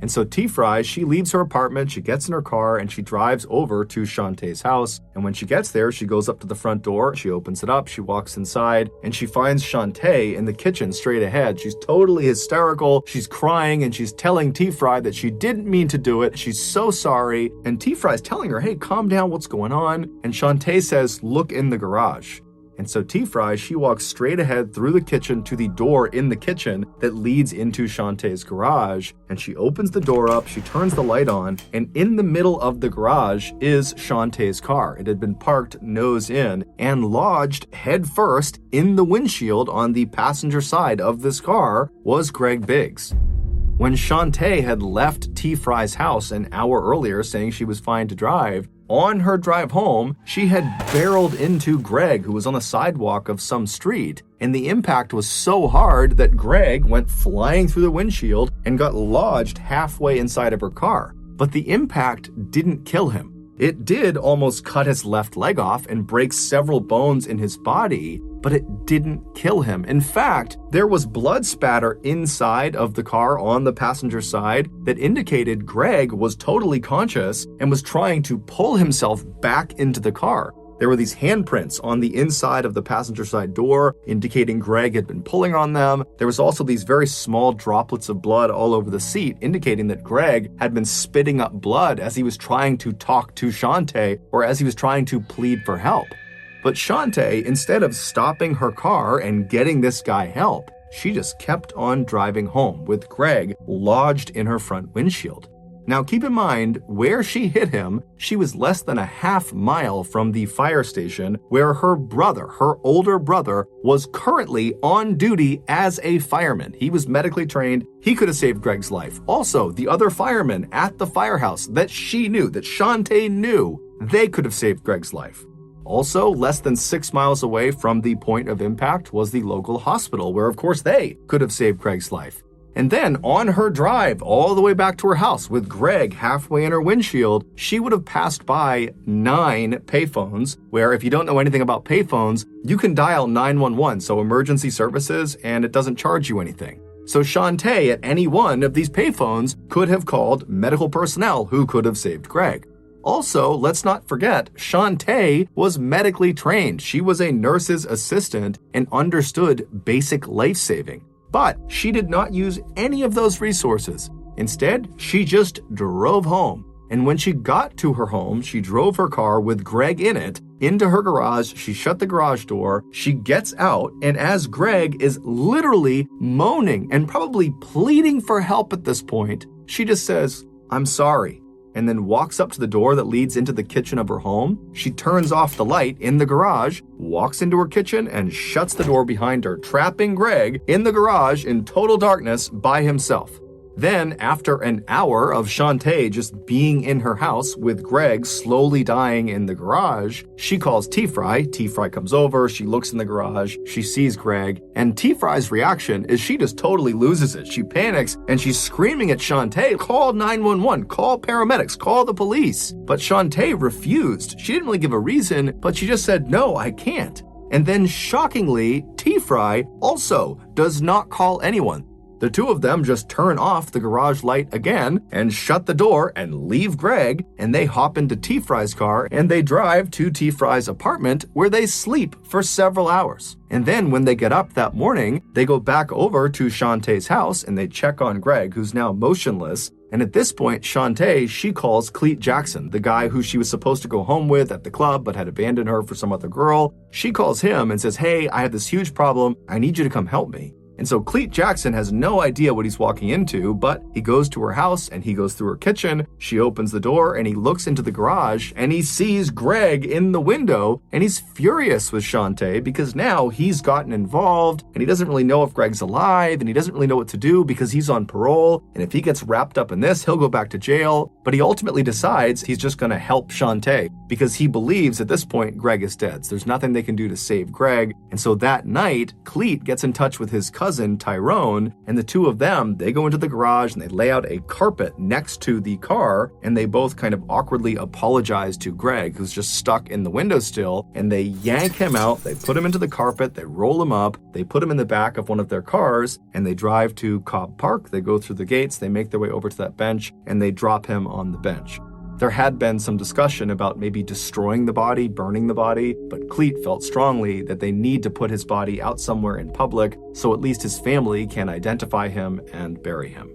And so T-Fry, she leaves her apartment, she gets in her car, and she drives over to Shantae's house. And when she gets there, she goes up to the front door, she opens it up, she walks inside, and she finds Shantae in the kitchen straight ahead. She's totally hysterical, she's crying, and she's telling T-Fry that she didn't mean to do it, she's so sorry. And T-Fry's telling her, hey, calm down, what's going on? And Shantae says, look in the garage. And so T-Fry, she walks straight ahead through the kitchen to the door in the kitchen that leads into Shantae's garage. And she opens the door up, she turns the light on, and in the middle of the garage is Shantae's car. It had been parked nose in, and lodged head first in the windshield on the passenger side of this car was Greg Biggs. When Shantae had left T. Fry's house an hour earlier saying she was fine to drive, on her drive home, she had barreled into Greg, who was on the sidewalk of some street, and the impact was so hard that Greg went flying through the windshield and got lodged halfway inside of her car. But the impact didn't kill him. It did almost cut his left leg off and break several bones in his body, but it didn't kill him. In fact, there was blood spatter inside of the car on the passenger side that indicated Greg was totally conscious and was trying to pull himself back into the car. There were these handprints on the inside of the passenger side door indicating Greg had been pulling on them. There was also these very small droplets of blood all over the seat indicating that Greg had been spitting up blood as he was trying to talk to Shantae or as he was trying to plead for help. But Shantae, instead of stopping her car and getting this guy help, she just kept on driving home with Greg lodged in her front windshield. Now keep in mind, where she hit him, she was less than a half mile from the fire station where her brother, her older brother, was currently on duty as a fireman. He was medically trained. He could have saved Greg's life. Also, the other firemen at the firehouse that she knew, that Shantae knew, they could have saved Greg's life. Also, less than 6 miles away from the point of impact was the local hospital, where of course they could have saved Greg's life. And then on her drive all the way back to her house with Greg halfway in her windshield, she would have passed by 9 payphones, where if you don't know anything about payphones, you can dial 911, so emergency services, and it doesn't charge you anything. So Shantae at any one of these payphones could have called medical personnel who could have saved Greg. Also, let's not forget, Shantae was medically trained. She was a nurse's assistant and understood basic life-saving. But she did not use any of those resources. Instead, she just drove home. And when she got to her home, she drove her car with Greg in it into her garage. She shut the garage door. She gets out, and as Greg is literally moaning and probably pleading for help at this point, she just says, "I'm sorry," and then walks up to the door that leads into the kitchen of her home. She turns off the light in the garage, walks into her kitchen, and shuts the door behind her, trapping Greg in the garage in total darkness by himself. Then, after an hour of Shantae just being in her house with Greg slowly dying in the garage, she calls T-Fry. T-Fry comes over, she looks in the garage, she sees Greg, and T-Fry's reaction is she just totally loses it. She panics and she's screaming at Shantae, "Call 911, call paramedics, call the police." But Shantae refused. She didn't really give a reason, but she just said, "No, I can't." And then shockingly, T-Fry also does not call anyone. The two of them just turn off the garage light again and shut the door and leave Greg, and they hop into T-Fry's car and they drive to T-Fry's apartment where they sleep for several hours. And then when they get up that morning, they go back over to Shantae's house and they check on Greg, who's now motionless. And at this point, Shantae, she calls Cleet Jackson, the guy who she was supposed to go home with at the club but had abandoned her for some other girl. She calls him and says, "Hey, I have this huge problem. I need you to come help me." And so Cleet Jackson has no idea what he's walking into, but he goes to her house and he goes through her kitchen. She opens the door and he looks into the garage and he sees Greg in the window, and he's furious with Shantae because now he's gotten involved and he doesn't really know if Greg's alive and he doesn't really know what to do because he's on parole. And if he gets wrapped up in this, he'll go back to jail. But he ultimately decides he's just going to help Shantae because he believes at this point Greg is dead. So there's nothing they can do to save Greg. And so that night, Cleet gets in touch with his cousin Tyrone, and the two of them, they go into the garage and they lay out a carpet next to the car, and they both kind of awkwardly apologize to Greg, who's just stuck in the windowsill, and they yank him out, they put him into the carpet, they roll him up, they put him in the back of one of their cars, and they drive to Cobb Park. They go through the gates, they make their way over to that bench, and they drop him on the bench. There had been some discussion about maybe destroying the body, burning the body, but Cleet felt strongly that they need to put his body out somewhere in public so at least his family can identify him and bury him.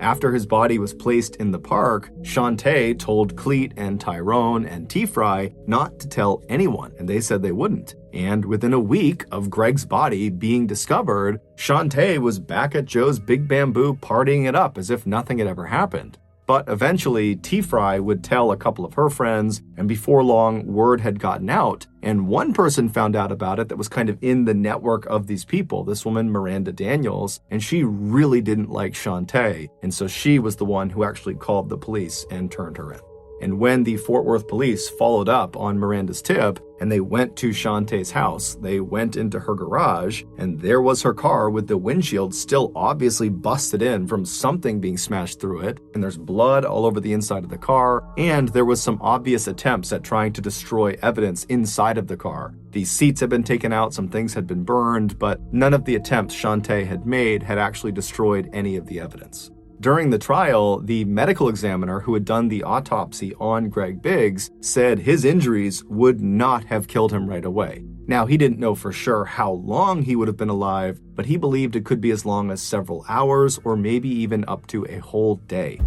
After his body was placed in the park, Shantae told Cleet and Tyrone and T-Fry not to tell anyone, and they said they wouldn't. And within a week of Greg's body being discovered, Shantae was back at Joe's Big Bamboo partying it up as if nothing had ever happened. But eventually, T-Fry would tell a couple of her friends, and before long, word had gotten out. And one person found out about it that was kind of in the network of these people, this woman, Miranda Daniels, and she really didn't like Shantae. And so she was the one who actually called the police and turned her in. And when the Fort Worth police followed up on Miranda's tip and they went to Shantae's house, they went into her garage and there was her car with the windshield still obviously busted in from something being smashed through it. And there's blood all over the inside of the car. And there was some obvious attempts at trying to destroy evidence inside of the car. The seats had been taken out, some things had been burned, but none of the attempts Shantae had made had actually destroyed any of the evidence. During the trial, the medical examiner who had done the autopsy on Greg Biggs said his injuries would not have killed him right away. Now, he didn't know for sure how long he would have been alive, but he believed it could be as long as several hours or maybe even up to a whole day.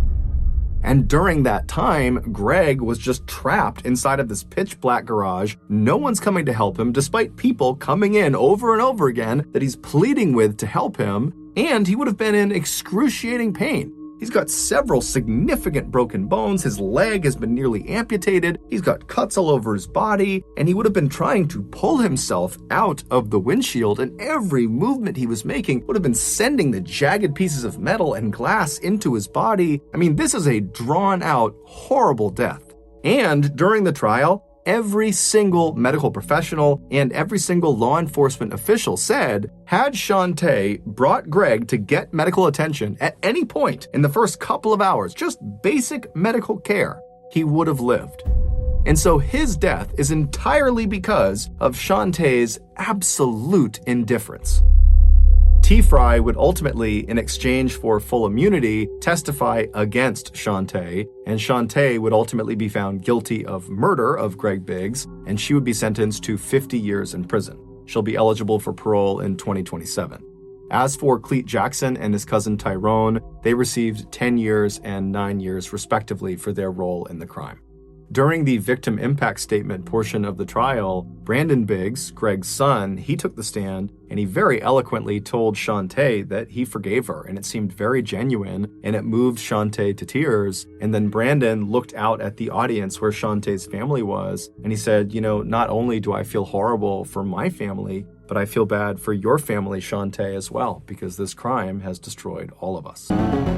And during that time, Greg was just trapped inside of this pitch black garage. No one's coming to help him, despite people coming in over and over again that he's pleading with to help him. And he would have been in excruciating pain. He's got several significant broken bones, his leg has been nearly amputated, he's got cuts all over his body, and he would have been trying to pull himself out of the windshield, and every movement he was making would have been sending the jagged pieces of metal and glass into his body. I mean, this is a drawn-out, horrible death. And during the trial, every single medical professional and every single law enforcement official said, had Shantae brought Greg to get medical attention at any point in the first couple of hours, just basic medical care, he would have lived. And so his death is entirely because of Shantae's absolute indifference. T-Fry would ultimately, in exchange for full immunity, testify against Shantae, and Shantae would ultimately be found guilty of murder of Greg Biggs, and she would be sentenced to 50 years in prison. She'll be eligible for parole in 2027. As for Cleet Jackson and his cousin Tyrone, they received 10 years and 9 years respectively for their role in the crime. During the victim impact statement portion of the trial, Brandon Biggs, Greg's son, he took the stand and he very eloquently told Shantae that he forgave her, and it seemed very genuine and it moved Shantae to tears. And then Brandon looked out at the audience where Shantae's family was and he said, you know, not only do I feel horrible for my family, but I feel bad for your family, Shantae, as well, because this crime has destroyed all of us.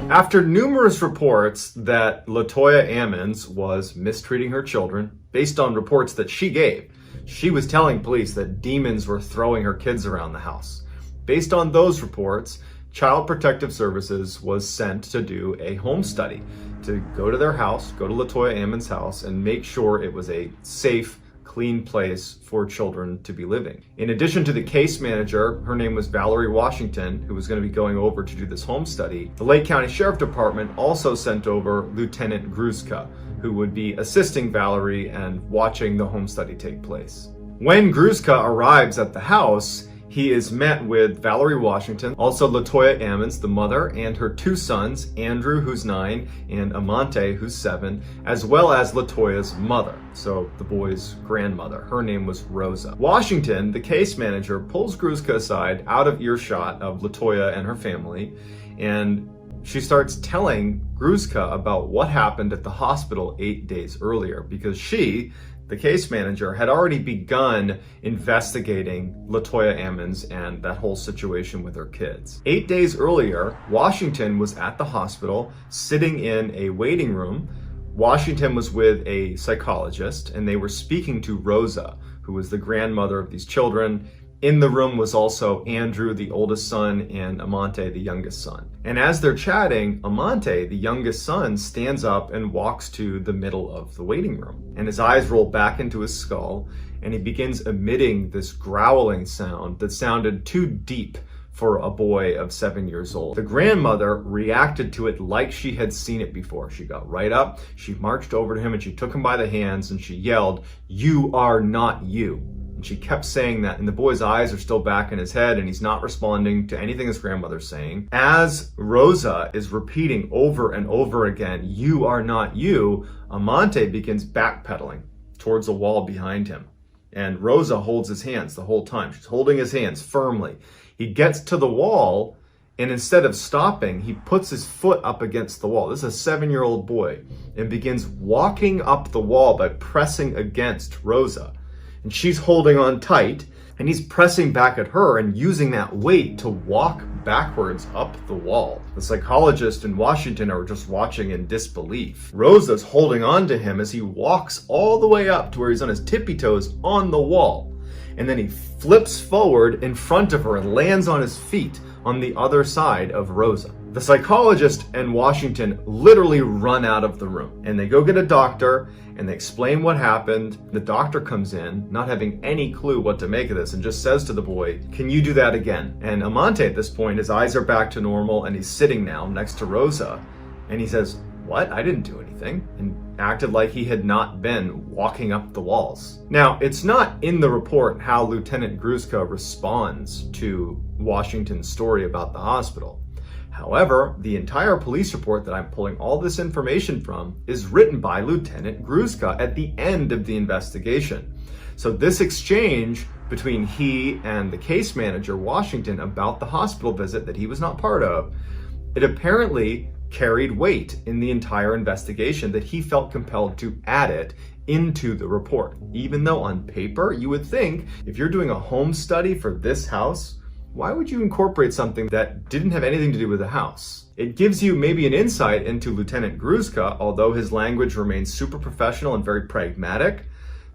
After numerous reports that LaToya Ammons was mistreating her children, based on reports that she gave, she was telling police that demons were throwing her kids around the house. Based on those reports, Child Protective Services was sent to do a home study, to go to their house, go to LaToya Ammons' house, and make sure it was a safe, clean place for children to be living. In addition to the case manager, her name was Valerie Washington, who was going to be going over to do this home study, the Lake County Sheriff Department also sent over Lieutenant Gruszka, who would be assisting Valerie and watching the home study take place. When Gruszka arrives at the house, he is met with Valerie Washington, also LaToya Ammons, the mother, and her two sons, Andrew, who's 9, and Amante, who's 7, as well as LaToya's mother, so the boy's grandmother. Her name was Rosa. Washington, the case manager, pulls Gruszka aside out of earshot of LaToya and her family, and she starts telling Gruszka about what happened at the hospital 8 days earlier, because she, the case manager, had already begun investigating LaToya Ammons and that whole situation with her kids. 8 days earlier, Washington was at the hospital sitting in a waiting room. Washington was with a psychologist and they were speaking to Rosa, who was the grandmother of these children. In the room was also Andrew, the oldest son, and Amante, the youngest son. And as they're chatting, Amante, the youngest son, stands up and walks to the middle of the waiting room. And his eyes roll back into his skull, and he begins emitting this growling sound that sounded too deep for a boy of 7 years old. The grandmother reacted to it like she had seen it before. She got right up, she marched over to him, and she took him by the hands, and she yelled, "You are not you." She kept saying that, and the boy's eyes are still back in his head, and he's not responding to anything his grandmother's saying. As Rosa is repeating over and over again, "You are not you," Amante begins backpedaling towards a wall behind him. And Rosa holds his hands the whole time. She's holding his hands firmly. He gets to the wall, And instead of stopping, he puts his foot up against the wall. This is a 7-year-old boy, and begins walking up the wall by pressing against Rosa. And she's holding on tight, and he's pressing back at her and using that weight to walk backwards up the wall. The psychologist in Washington are just watching in disbelief. Rosa's holding on to him as he walks all the way up to where he's on his tippy toes on the wall. And then he flips forward in front of her and lands on his feet on the other side of Rosa. The psychologist and Washington literally run out of the room, and they go get a doctor and they explain what happened. The doctor comes in, not having any clue what to make of this, and just says to the boy, "Can you do that again?" And Amante at this point, his eyes are back to normal and he's sitting now next to Rosa, and he says, "What? I didn't do anything," and acted like he had not been walking up the walls. Now, it's not in the report how Lieutenant Gruszka responds to Washington's story about the hospital. However, the entire police report that I'm pulling all this information from is written by Lieutenant Gruszka at the end of the investigation. So this exchange between he and the case manager, Washington, about the hospital visit that he was not part of, it apparently carried weight in the entire investigation that he felt compelled to add it into the report. Even though on paper, you would think if you're doing a home study for this house, why would you incorporate something that didn't have anything to do with the house? It gives you maybe an insight into Lieutenant Gruszka, although his language remains super professional and very pragmatic,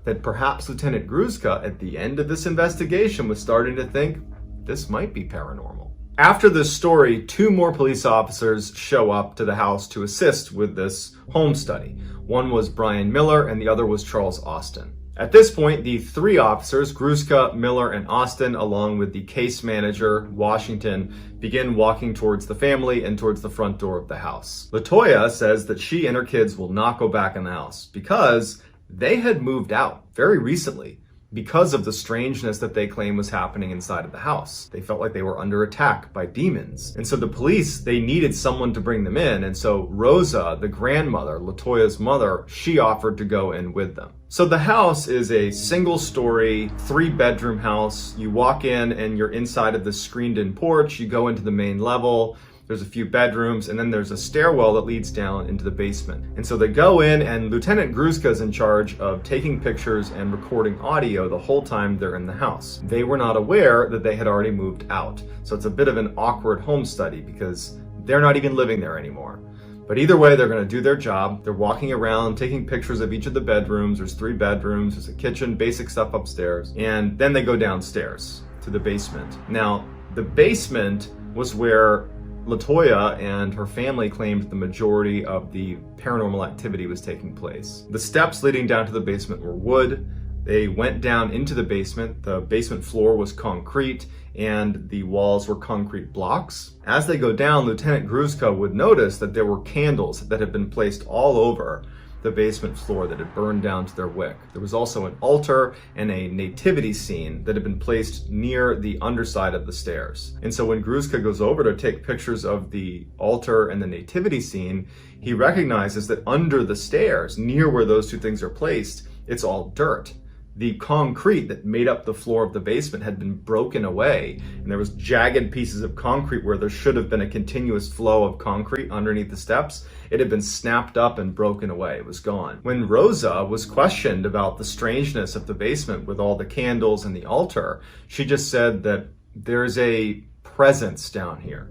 that perhaps Lieutenant Gruszka at the end of this investigation was starting to think this might be paranormal. After this story, 2 more police officers show up to the house to assist with this home study. One was Brian Miller and the other was Charles Austin. At this point, the 3 officers, Gruszka, Miller, and Austin, along with the case manager, Washington, begin walking towards the family and towards the front door of the house. LaToya says that she and her kids will not go back in the house because they had moved out very recently because of the strangeness that they claim was happening inside of the house. They felt like they were under attack by demons. And so the police, they needed someone to bring them in. And so Rosa, the grandmother, LaToya's mother, she offered to go in with them. So the house is a single-story, 3-bedroom house. You walk in and you're inside of the screened-in porch. You go into the main level. There's a few bedrooms, and then there's a stairwell that leads down into the basement. And so they go in, and Lieutenant Gruszka is in charge of taking pictures and recording audio the whole time they're in the house. They were not aware that they had already moved out. So it's a bit of an awkward home study because they're not even living there anymore. But either way, they're going to do their job. They're walking around, taking pictures of each of the bedrooms. There's 3 bedrooms, there's a kitchen, basic stuff upstairs. And then they go downstairs to the basement. Now, the basement was where LaToya and her family claimed the majority of the paranormal activity was taking place. The steps leading down to the basement were wood. They went down into the basement. The basement floor was concrete and the walls were concrete blocks. As they go down, Lieutenant Gruszka would notice that there were candles that had been placed all over the basement floor that had burned down to their wick. There was also an altar and a nativity scene that had been placed near the underside of the stairs. And so when Gruszka goes over to take pictures of the altar and the nativity scene, he recognizes that under the stairs, near where those 2 things are placed, it's all dirt. The concrete that made up the floor of the basement had been broken away, and there was jagged pieces of concrete where there should have been a continuous flow of concrete underneath the steps. It had been snapped up and broken away. It was gone. When Rosa was questioned about the strangeness of the basement with all the candles and the altar, she just said that there's a presence down here,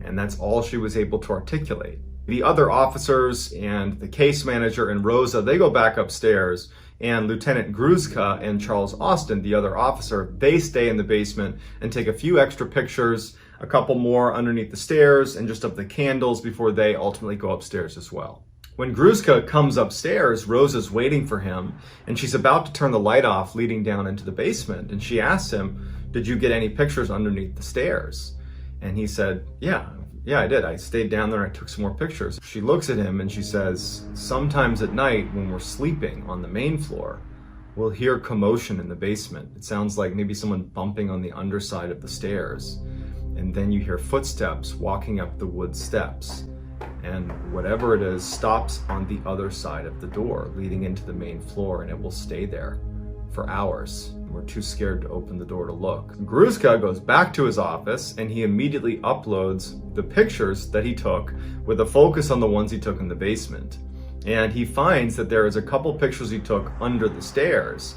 and that's all she was able to articulate. The other officers and the case manager and Rosa, they go back upstairs, and Lieutenant Gruszka and Charles Austin, the other officer, they stay in the basement and take a few extra pictures, a couple more underneath the stairs, and just of the candles before they ultimately go upstairs as well. When Gruszka comes upstairs, Rosa's waiting for him, and she's about to turn the light off leading down into the basement, and she asks him, "Did you get any pictures underneath the stairs?" And he said, yeah, I did. I stayed down there and I took some more pictures. She looks at him and she says, "Sometimes at night when we're sleeping on the main floor, we'll hear commotion in the basement. It sounds like maybe someone bumping on the underside of the stairs. And then you hear footsteps walking up the wood steps. And whatever it is stops on the other side of the door leading into the main floor, and it will stay there for hours." were too scared to open the door to look. Gruszka goes back to his office and he immediately uploads the pictures that he took with a focus on the ones he took in the basement. And he finds that there is a couple pictures he took under the stairs,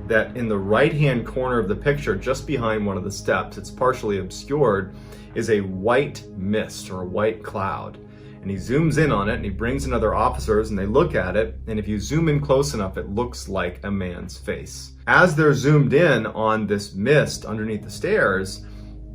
that in the right-hand corner of the picture, just behind one of the steps, it's partially obscured, is a white mist or a white cloud. And he zooms in on it and he brings in other officers and they look at it, and if you zoom in close enough, it looks like a man's face. As they're zoomed in on this mist underneath the stairs,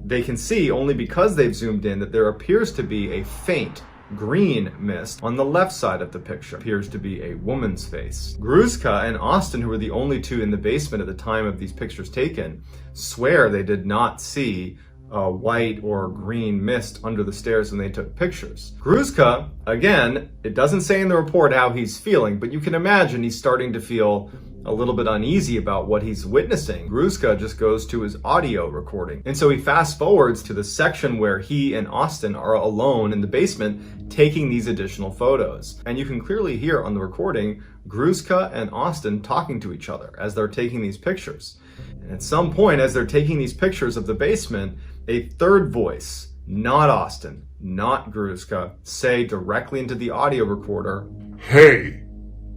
they can see, only because they've zoomed in, that there appears to be a faint green mist on the left side of the picture. Appears to be a woman's face. Gruszka and Austin, who were the only two in the basement at the time of these pictures taken, swear they did not see a white or green mist under the stairs when they took pictures. Gruszka, again, it doesn't say in the report how he's feeling, but you can imagine he's starting to feel a little bit uneasy about what he's witnessing. Gruszka just goes to his audio recording. And so he fast forwards to the section where he and Austin are alone in the basement taking these additional photos. And you can clearly hear on the recording Gruszka and Austin talking to each other as they're taking these pictures. And at some point, as they're taking these pictures of the basement, a third voice, not Austin, not Gruszka, say directly into the audio recorder, "Hey."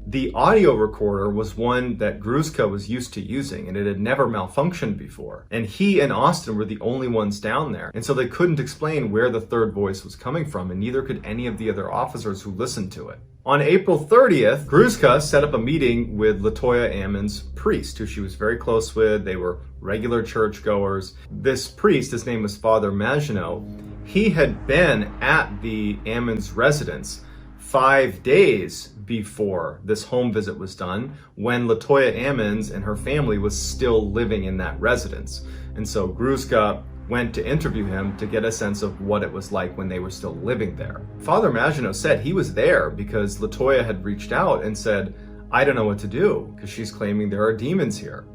The audio recorder was one that Gruszka was used to using, and it had never malfunctioned before. And he and Austin were the only ones down there. And so they couldn't explain where the third voice was coming from, and neither could any of the other officers who listened to it. On April 30th, Gruszka set up a meeting with Latoya Ammon's priest, who she was very close with. They were regular churchgoers. This priest, his name was Father Maginot, he had been at the Ammon's residence 5 days before this home visit was done, when Latoya Ammons and her family was still living in that residence. And so Gruszka went to interview him to get a sense of what it was like when they were still living there. Father Maginot said he was there because Latoya had reached out and said, "I don't know what to do," because she's claiming there are demons here.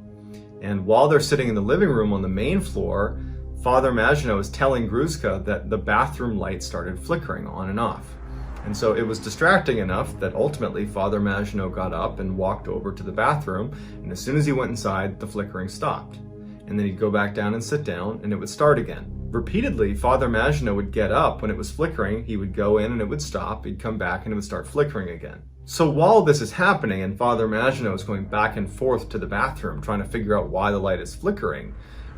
And while they're sitting in the living room on the main floor, Father Maginot is telling Gruszka that the bathroom light started flickering on and off. And so it was distracting enough that ultimately Father Maginot got up and walked over to the bathroom, and as soon as he went inside, the flickering stopped. And then he'd go back down and sit down, and it would start again. Repeatedly, Father Maginot would get up when it was flickering, he would go in and it would stop, he'd come back and it would start flickering again. So while this is happening and Father Maginot is going back and forth to the bathroom trying to figure out why the light is flickering,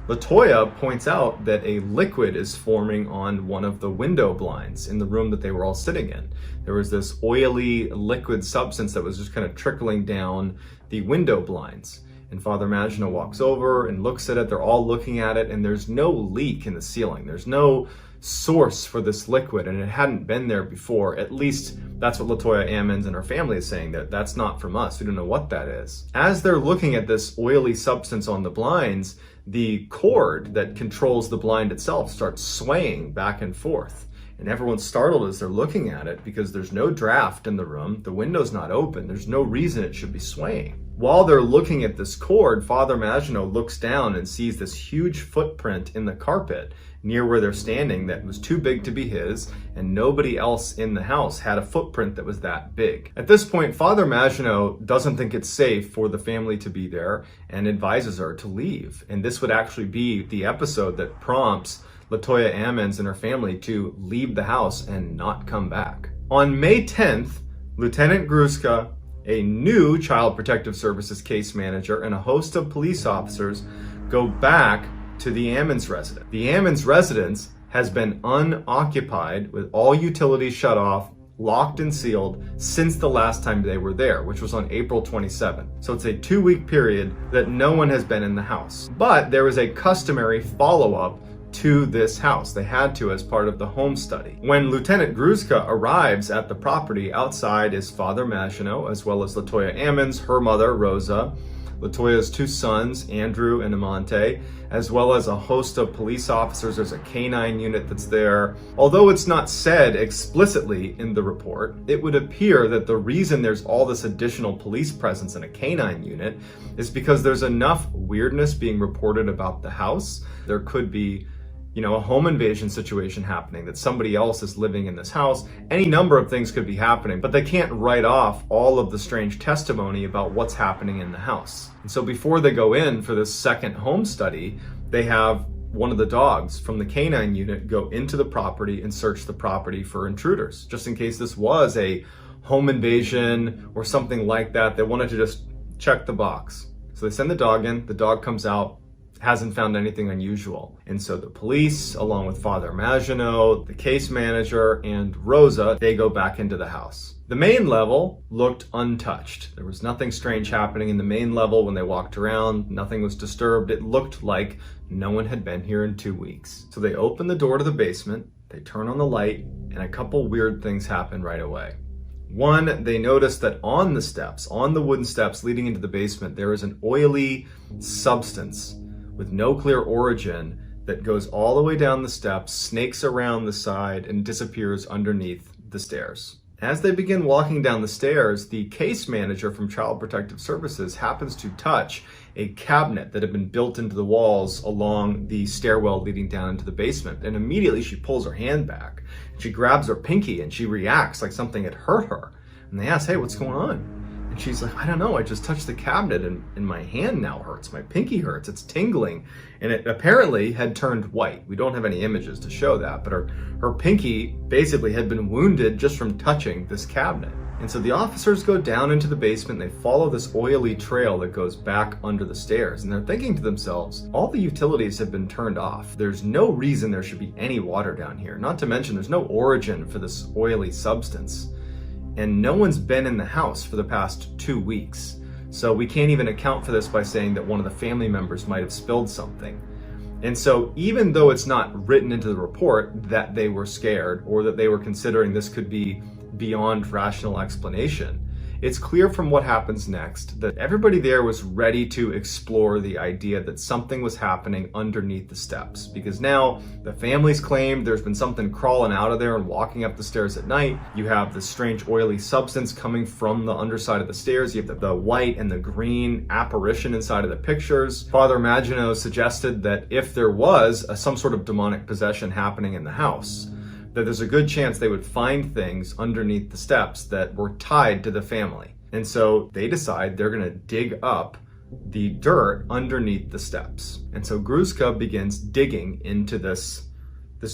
Latoya points out that a liquid is forming on one of the window blinds in the room that they were all sitting in. There was this oily liquid substance that was just kind of trickling down the window blinds. And Father Maginot walks over and looks at it. They're all looking at it, and there's no leak in the ceiling. There's no source for this liquid, and it hadn't been there before. At least that's what Latoya Ammons and her family is saying, that that's not from us. We don't know what that is. As they're looking at this oily substance on the blinds, the cord that controls the blind itself starts swaying back and forth. And everyone's startled as they're looking at it because there's no draft in the room. The window's not open. There's no reason it should be swaying. While they're looking at this cord, Father Maginot looks down and sees this huge footprint in the carpet near where they're standing that was too big to be his, and nobody else in the house had a footprint that was that big. At this point, Father Maginot doesn't think it's safe for the family to be there and advises her to leave. And this would actually be the episode that prompts Latoya Ammons and her family to leave the house and not come back. On May 10th, Lieutenant Gruszka, a new Child Protective Services case manager, and a host of police officers go back to the Ammons residence. The Ammons residence has been unoccupied with all utilities shut off, locked and sealed since the last time they were there, which was on April 27th. So it's a 2-week period that no one has been in the house. But there was a customary follow-up to this house. They had to as part of the home study. When Lieutenant Gruszka arrives at the property, outside is Father Maginot, as well as Latoya Ammons, her mother, Rosa, Latoya's 2 sons, Andrew and Amante, as well as a host of police officers. There's a canine unit that's there. Although it's not said explicitly in the report, it would appear that the reason there's all this additional police presence in a canine unit is because there's enough weirdness being reported about the house. There could be a home invasion situation happening, that somebody else is living in this house. Any number of things could be happening, but they can't write off all of the strange testimony about what's happening in the house. And so before they go in for this second home study, they have one of the dogs from the canine unit go into the property and search the property for intruders, just in case this was a home invasion or something like that. They wanted to just check the box. So they send the dog in, the dog comes out, hasn't found anything unusual. And so the police, along with Father Maginot, the case manager, and Rosa, they go back into the house. The main level looked untouched. There was nothing strange happening in the main level when they walked around. Nothing was disturbed. It looked like no one had been here in 2 weeks. So they open the door to the basement, they turn on the light, and a couple weird things happen right away. One, they noticed that on the steps, on the wooden steps leading into the basement, there is an oily substance with no clear origin that goes all the way down the steps, snakes around the side, and disappears underneath the stairs. As they begin walking down the stairs, the case manager from Child Protective Services happens to touch a cabinet that had been built into the walls along the stairwell leading down into the basement. And immediately she pulls her hand back. She grabs her pinky and she reacts like something had hurt her. And they ask, hey, what's going on? And she's like, I don't know, I just touched the cabinet and my hand now hurts. My pinky hurts, it's tingling. And it apparently had turned white. We don't have any images to show that, but her pinky basically had been wounded just from touching this cabinet. And so the officers go down into the basement, they follow this oily trail that goes back under the stairs, and they're thinking to themselves, all the utilities have been turned off. There's no reason there should be any water down here. Not to mention there's no origin for this oily substance. And no one's been in the house for the past 2 weeks. So we can't even account for this by saying that one of the family members might have spilled something. And so even though it's not written into the report that they were scared or that they were considering this could be beyond rational explanation, it's clear from what happens next that everybody there was ready to explore the idea that something was happening underneath the steps, because now the family's claimed there's been something crawling out of there and walking up the stairs at night. You have this strange oily substance coming from the underside of the stairs. You have the white and the green apparition inside of the pictures. Father Maginot suggested that if there was some sort of demonic possession happening in the house, that there's a good chance they would find things underneath the steps that were tied to the family. And so they decide they're gonna dig up the dirt underneath the steps. And so Gruszka begins digging into this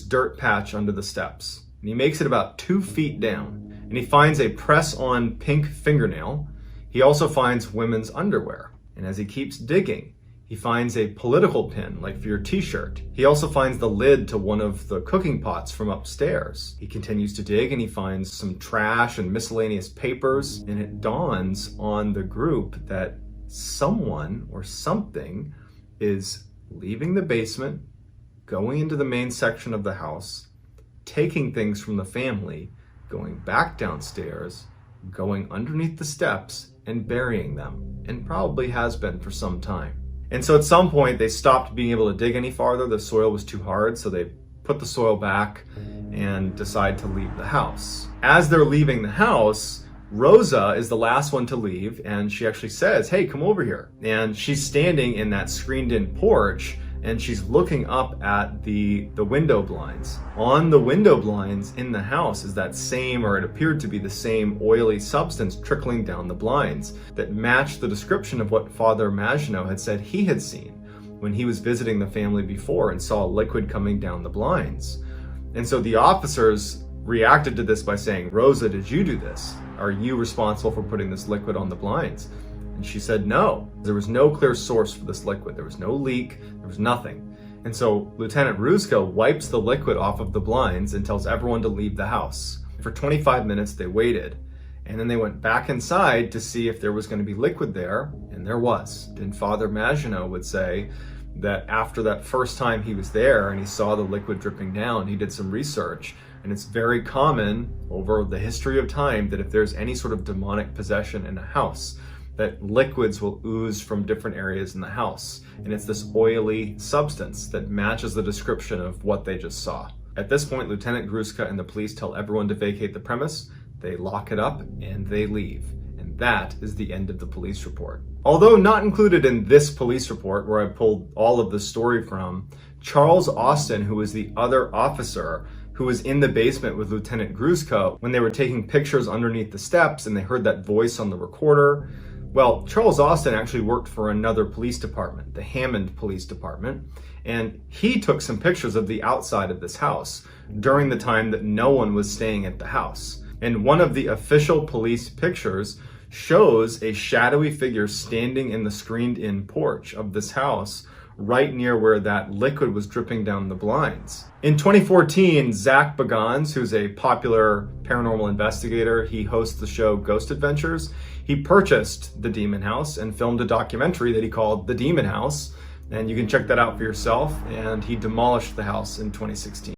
dirt patch under the steps. And he makes it about 2 feet down. And he finds a press-on pink fingernail. He also finds women's underwear. And as he keeps digging, he finds a political pin, like for your t-shirt. He also finds the lid to one of the cooking pots from upstairs. He continues to dig and he finds some trash and miscellaneous papers, and it dawns on the group that someone or something is leaving the basement, going into the main section of the house, taking things from the family, going back downstairs, going underneath the steps, and burying them, and probably has been for some time. And so at some point they stopped being able to dig any farther. The soil was too hard, so they put the soil back and decide to leave the house. As they're leaving the house, Rosa is the last one to leave, and she actually says, hey, come over here. And she's standing in that screened-in porch, and she's looking up at the window blinds. On the window blinds in the house is that same, or it appeared to be the same, oily substance trickling down the blinds that matched the description of what Father Maginot had said he had seen when he was visiting the family before and saw liquid coming down the blinds. And so the officers reacted to this by saying, Rosa, did you do this? Are you responsible for putting this liquid on the blinds? And she said no. There was no clear source for this liquid. There was no leak. There was nothing. And so Lieutenant Gruszka wipes the liquid off of the blinds and tells everyone to leave the house. For 25 minutes they waited, and then they went back inside to see if there was going to be liquid there, and there was. And Father Maginot would say that after that first time he was there and he saw the liquid dripping down, he did some research, and it's very common over the history of time that if there's any sort of demonic possession in a house, that liquids will ooze from different areas in the house. And it's this oily substance that matches the description of what they just saw. At this point, Lieutenant Gruszka and the police tell everyone to vacate the premise. They lock it up and they leave. And that is the end of the police report. Although not included in this police report, where I pulled all of the story from, Charles Austin, who was the other officer who was in the basement with Lieutenant Gruszko when they were taking pictures underneath the steps and they heard that voice on the recorder. Well, Charles Austin actually worked for another police department, the Hammond Police Department, and he took some pictures of the outside of this house during the time that no one was staying at the house. And one of the official police pictures shows a shadowy figure standing in the screened-in porch of this house right near where that liquid was dripping down the blinds. In 2014, Zach Bagans, who's a popular paranormal investigator, he hosts the show Ghost Adventures, he purchased the Demon House and filmed a documentary that he called The Demon House, and you can check that out for yourself, and he demolished the house in 2016.